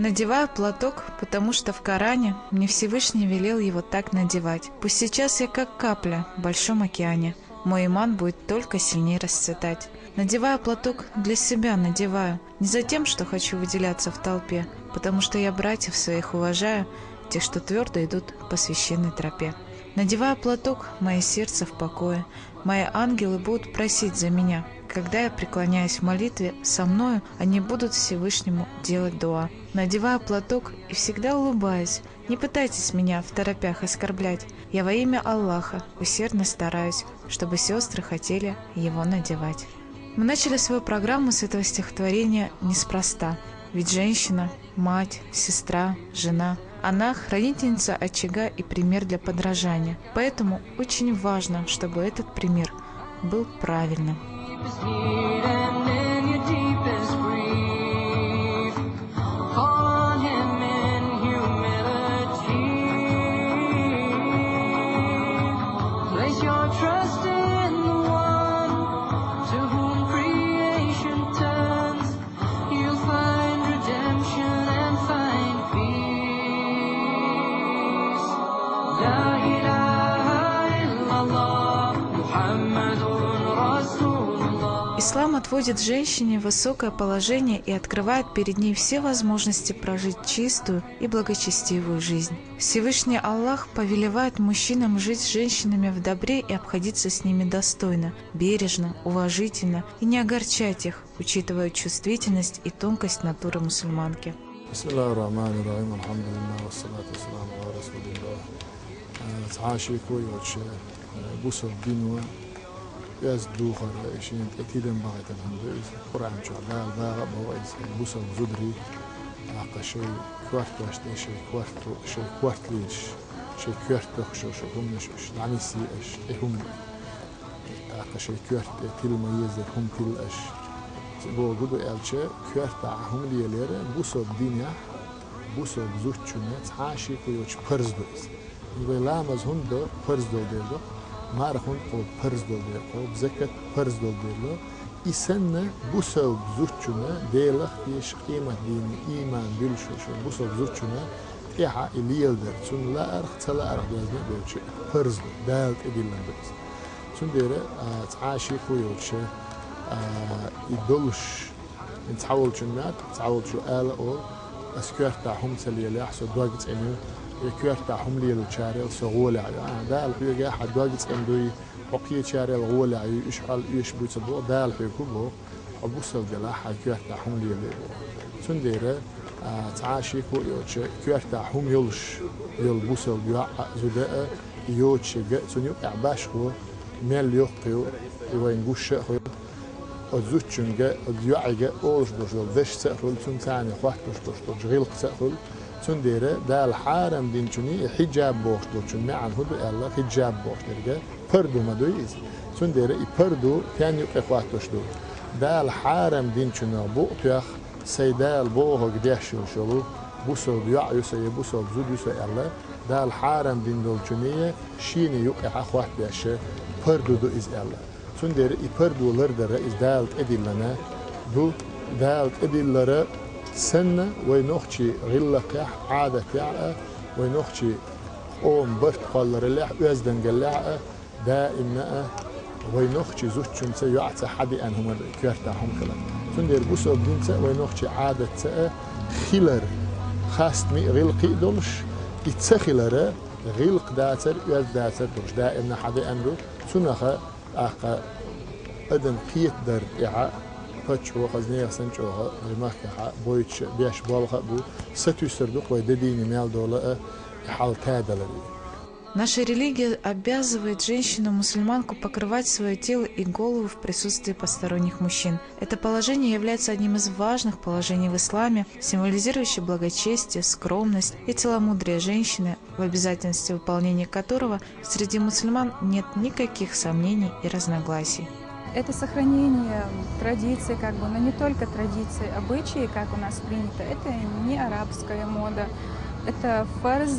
Надеваю платок, потому что в Коране мне Всевышний велел его так надевать. Пусть сейчас я как капля в большом океане, мой иман будет только сильнее расцветать. Надеваю платок для себя, надеваю, не за тем, что хочу выделяться в толпе, потому что я братьев своих уважаю, тех, что твердо идут по священной тропе. Надеваю платок, мое сердце в покое, мои ангелы будут просить за меня. Когда я преклоняюсь в молитве, со мною они будут Всевышнему делать дуа. Надеваю платок и всегда улыбаюсь. Не пытайтесь меня в торопях оскорблять. Я во имя Аллаха усердно стараюсь, чтобы сестры хотели его надевать. Мы начали свою программу с этого стихотворения неспроста. Ведь женщина, мать, сестра, жена, она хранительница очага и пример для подражания. Поэтому очень важно, чтобы этот пример был правильным. Ислам отводит женщине высокое положение и открывает перед ней все возможности прожить чистую и благочестивую жизнь. Всевышний Аллах повелевает мужчинам жить с женщинами в добре и обходиться с ними достойно, бережно, уважительно и не огорчать их, учитывая чувствительность и тонкость натуры мусульманки. از دوخر شين أكيداً بعد الحمد قرآن شعبان لا بوائز بوسا زدري عقا شيء كوارت واشت شيء كوارت ليش شيء كوارت تخشوا شو هم نش العنيسي اش هم عقا شيء كوارت تيل ميز هم تيل اش بو جدو الشيء كوارت هم اللي يليره بوسا بدينيا بوسا بزوجنا عاشي كويوش فرز دوز يقول لا مز هم ده فرز دوز ما راح نقول فرز دولار قو بزكاة فرز دولار إسنة بوسو بزوجنا ديلخ يش قيمة دين إيمان بيلشوش بوسو بزوجنا إيحا إليل در سن لا أرخ تلا أرخ دوزنا بيلش فرز دالت إديلنا بيلس سن ديرة تعاشي كويوش يدلش نتحول شنات تحول شو آل أول أسكار تاعهم تلي اللي أحسو دواجت إنه يكوار تاعهم لي الشارع سغولة ده الحين حد واجد عندوي بقية شارع الغولة يشعل يشبه تبو ده الحين كله أبوسل جلا حكوار تاعهم لي اللي سنديرة تعاشي كويوتش كوار تاعهم يلش يلبوسل جوا زداء يوتش جا سنيو أعباش هو مال يقيو يوينجوش هو الزوجن جا اليوعي جا أولش دوشل دش سأخل سن ثاني واحد دوش غيلق سأخل سنديرة ده الحارم دين شني حجاب بوش دو شن معن هدو الله حجاب بوش درجة فردو ما دويز سنديرة فردو كان يقفات دو ده الحارم دين شنو بوقتيخ سيدال بوه قديش شلو بوسو بيع يسوي بوسو بزود يسوي الله ده الحارم دين دول شنية شيني يقف أخوات بيش فردو دو إز الله سنديرة فردو لردر إز دالت إدلنا دو دالت إدلنا سنة وينوخشي غلق عادة يعقة وينوخشي قوم برت قلر اللح ويزدن قلعة دائما وينوخشي زوجهم سيعطى حدي أنهم كيرتاهم كلا سندير بوسو بدينسا وينوخشي عادة خلر خاستمي غلقي دولش يتسخلر غلق داتر ويز داتر دولش دائما حدي أنرو سنخة أقا أدن قيت در إعاء فتشو خزنية سنشوها رماكها بويتش بيش بالها بو ستو سردوق ويدديني ميال دولة حال كادلري. Наша религия обязывает женщину-мусульманку покрывать свое тело и голову в присутствии посторонних мужчин. Это положение является одним из важных положений в исламе, символизирующее благочестие, скромность и целомудрие женщины, в обязательности выполнения которого среди мусульман нет никаких сомнений и разногласий. Это сохранение традиций, но не только традиций, обычаи, как у нас принято. Это не арабская мода. Это фарз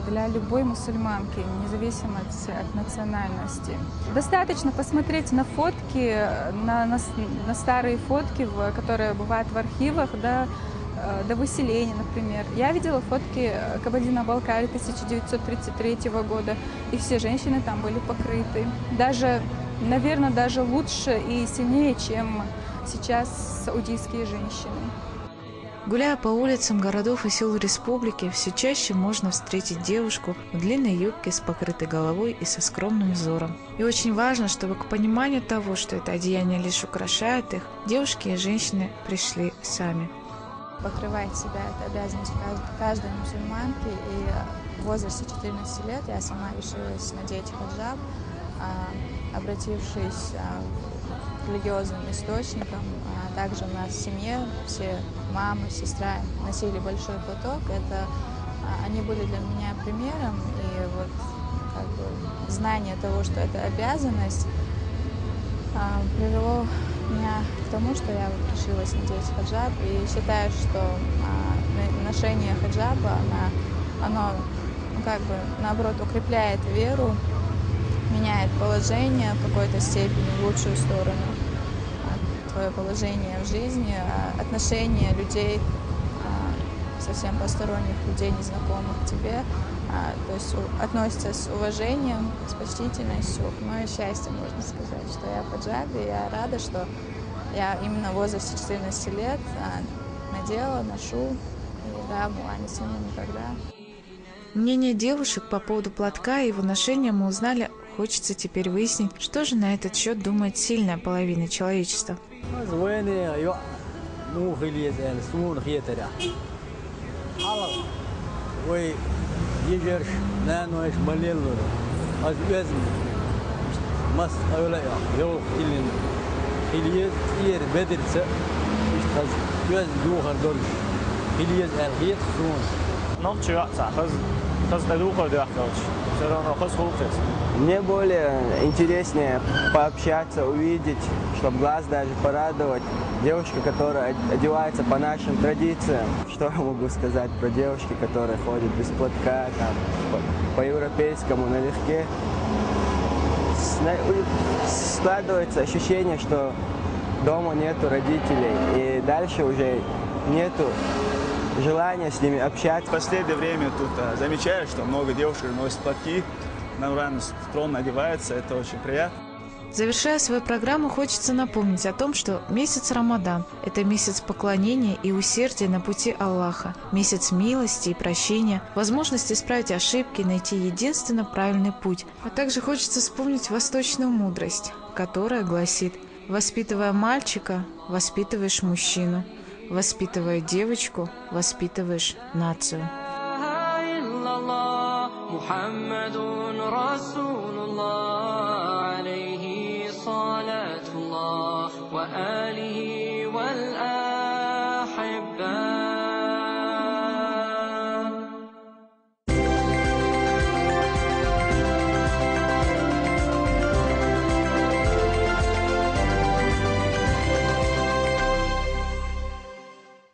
для любой мусульманки, независимо от национальности. Достаточно посмотреть на фотки, на старые фотки, которые бывают в архивах, да, до выселения, например. Я видела фотки Кабардино-Балкарии 1933 года, и все женщины там были покрыты. Даже, наверное, даже лучше и сильнее, чем сейчас саудийские женщины. Гуляя по улицам городов и сел республики, все чаще можно встретить девушку в длинной юбке с покрытой головой и со скромным взором. И очень важно, чтобы к пониманию того, что это одеяние лишь украшает их, девушки и женщины пришли сами. Покрывать себя – это обязанность каждой мусульманки, и в возрасте 14 лет я сама решилась надеть хаджаб, обратившись к религиозным источникам. Также у нас в семье все мама, сестра носили большой платок. Они были для меня примером, и вот как бы знание того, что это обязанность, привело меня к тому, что я вот решилась надеть хаджаб, и считаю, что ношение хаджаба, оно как бы наоборот укрепляет веру, меняет положение в какой-то степени в лучшую сторону, твое положение в жизни, отношения людей, совсем посторонних людей, незнакомых тебе, то есть относятся с уважением, с почтительностью. Мое счастье, можно сказать, что я в хаджабе, я рада, что я именно в возрасте 14 лет надела, ношу, и да, была не сильно никогда. Мнение девушек по поводу платка и его ношения мы узнали. Хочется теперь выяснить, что же на этот счет думает сильная половина человечества. Мне более интереснее пообщаться, увидеть, чтобы глаз даже порадовать. Девушка, которая одевается по нашим традициям. Что я могу сказать про девушки, которые ходят без платка, там, по-европейскому налегке. Складывается ощущение, что дома нету родителей, и дальше уже нету желания с ними общаться. В последнее время тут замечаю, что много девушек носят платки, нормально, скромно одеваются, это очень приятно. Завершая свою программу, хочется напомнить о том, что месяц Рамадан – это месяц поклонения и усердия на пути Аллаха, месяц милости и прощения, возможность исправить ошибки, найти единственно правильный путь. А также хочется вспомнить восточную мудрость, которая гласит: «Воспитывая мальчика, воспитываешь мужчину, воспитывая девочку, воспитываешь нацию». محمد رسول الله عليه صلاة الله وآله